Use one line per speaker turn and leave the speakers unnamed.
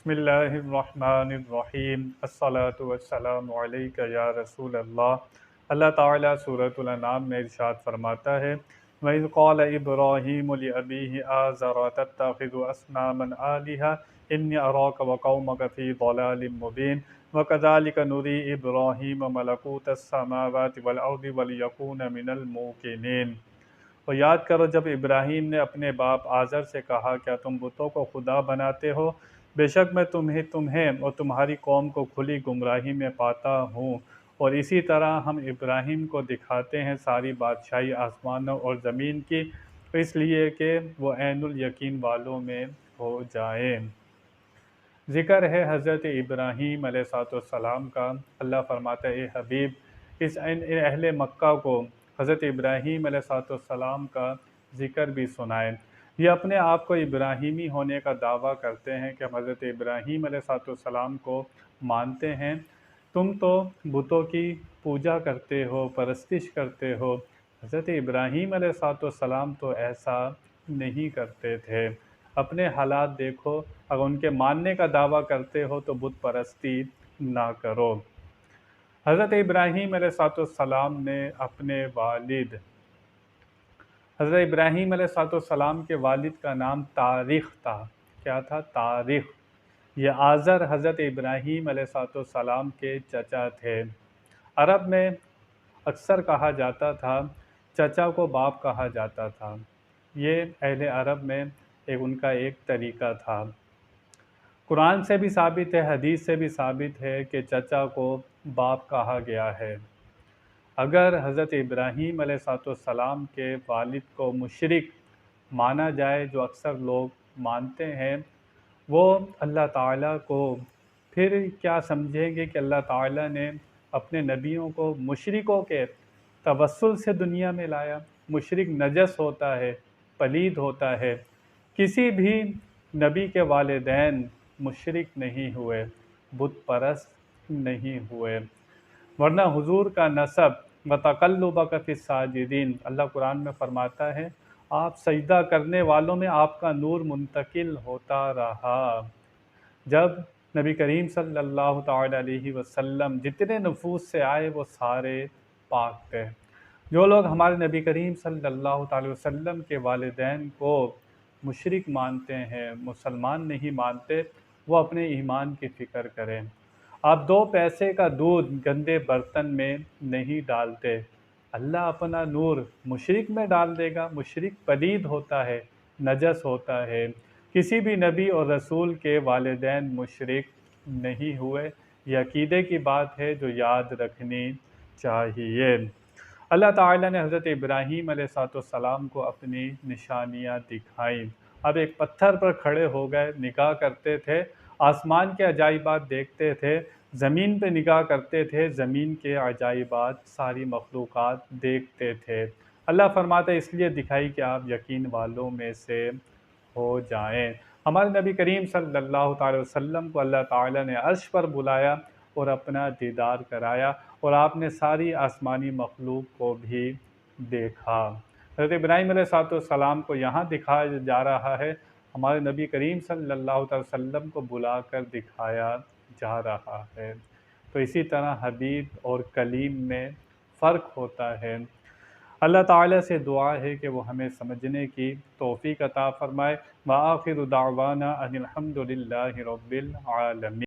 بسم اللہ الرحمن الرحیم الصلاۃ والسلام علیک یا رسول اللہ۔ اللہ تعالیٰ سورۃ الانعام میں ارشاد فرماتا ہے وَإِذْ قَالَ إِبْرَاهِيمُ لِأَبِيهِ آزَرَ تَتَّخِذُ أَصْنَامًا آلِهَةً إِنِّي أَرَاكَ وَقَوْمَكَ فِي ضَلَالٍ مُبِينٍ وَكَذَلِكَ نُرِي إِبْرَاهِيمَ مَلَكُوتَ السَّمَاوَاتِ وَالْأَرْضِ وَلِيَكُونَ مِنَ الْمُوقِنِينَ۔ اور یاد کرو جب ابراہیم نے اپنے باپ آزر سے کہا کیا تم بتوں کو خدا بناتے ہو؟ بے شک میں تمہیں اور تمہاری قوم کو کھلی گمراہی میں پاتا ہوں، اور اسی طرح ہم ابراہیم کو دکھاتے ہیں ساری بادشاہی آسمانوں اور زمین کی، اس لیے کہ وہ عین الیقین والوں میں ہو جائیں۔ ذکر ہے حضرت ابراہیم علیہ السلام کا۔ اللہ فرماتا ہے اے حبیب ان اہل مکہ کو حضرت ابراہیم علیہ السلام کا ذکر بھی سنائے۔ یہ اپنے آپ کو ابراہیمی ہونے کا دعویٰ کرتے ہیں کہ ہم حضرت ابراہیم علیہ السلام کو مانتے ہیں، تم تو بتوں کی پوجا کرتے ہو، پرستش کرتے ہو۔ حضرت ابراہیم علیہ السلام تو ایسا نہیں کرتے تھے۔ اپنے حالات دیکھو، اگر ان کے ماننے کا دعویٰ کرتے ہو تو بت پرستی نہ کرو۔ حضرت ابراہیم علیہ السلام نے اپنے والد حضرت ابراہیم علیہ السلام کے والد کا نام تاریخ تھا۔ کیا تھا؟ تاریخ۔ یہ آزر حضرت ابراہیم علیہ السلام کے چچا تھے۔ عرب میں اکثر کہا جاتا تھا، چچا کو باپ کہا جاتا تھا۔ یہ اہل عرب میں ان کا ایک طریقہ تھا۔ قرآن سے بھی ثابت ہے، حدیث سے بھی ثابت ہے کہ چچا کو باپ کہا گیا ہے۔ اگر حضرت ابراہیم علیہ السلام کے والد کو مشرک مانا جائے، جو اکثر لوگ مانتے ہیں، وہ اللہ تعالیٰ کو پھر کیا سمجھیں گے کہ اللہ تعالیٰ نے اپنے نبیوں کو مشرکوں کے توسل سے دنیا میں لایا؟ مشرک نجس ہوتا ہے، پلید ہوتا ہے۔ کسی بھی نبی کے والدین مشرک نہیں ہوئے، بت پرست نہیں ہوئے، ورنہ حضور کا نسب وَتَقَلُّبَكَ فِي السَّاجِدِينَ، اللہ قرآن میں فرماتا ہے آپ سجدہ کرنے والوں میں آپ کا نور منتقل ہوتا رہا۔ جب نبی کریم صلی اللہ تعالیٰ علیہ وسلم جتنے نفوس سے آئے وہ سارے پاک تھے۔ جو لوگ ہمارے نبی کریم صلی اللہ تعالیٰ وسلم کے والدین کو مشرک مانتے ہیں، مسلمان نہیں مانتے، وہ اپنے ایمان کی فکر کریں۔ آپ 2 پیسے کا دودھ گندے برتن میں نہیں ڈالتے، اللہ اپنا نور مشرک میں ڈال دے گا؟ مشرک پلید ہوتا ہے، نجس ہوتا ہے۔ کسی بھی نبی اور رسول کے والدین مشرک نہیں ہوئے۔ یہ عقیدے کی بات ہے جو یاد رکھنی چاہیے۔ اللہ تعالیٰ نے حضرت ابراہیم علیہ السلام کو اپنی نشانیاں دکھائیں۔ اب ایک پتھر پر کھڑے ہو گئے، نگاہ کرتے تھے، آسمان کے عجائبات دیکھتے تھے، زمین پہ نگاہ کرتے تھے، زمین کے عجائبات، ساری مخلوقات دیکھتے تھے۔ اللہ فرماتا ہے اس لیے دکھائی کہ آپ یقین والوں میں سے ہو جائیں۔ ہمارے نبی کریم صلی اللہ تعالی وسلم کو اللہ تعالیٰ نے عرش پر بلایا اور اپنا دیدار کرایا، اور آپ نے ساری آسمانی مخلوق کو بھی دیکھا۔ حضرت ابراہیم علیہ السلام کو یہاں دکھایا جا رہا ہے، ہمارے نبی کریم صلی اللہ تعالی وسلم کو بلا کر دکھایا جا رہا ہے۔ تو اسی طرح حبیب اور کلیم میں فرق ہوتا ہے۔ اللہ تعالیٰ سے دعا ہے کہ وہ ہمیں سمجھنے کی توفیق عطا فرمائے۔ وآخر دعوانا ان الحمد للہ رب العالمین۔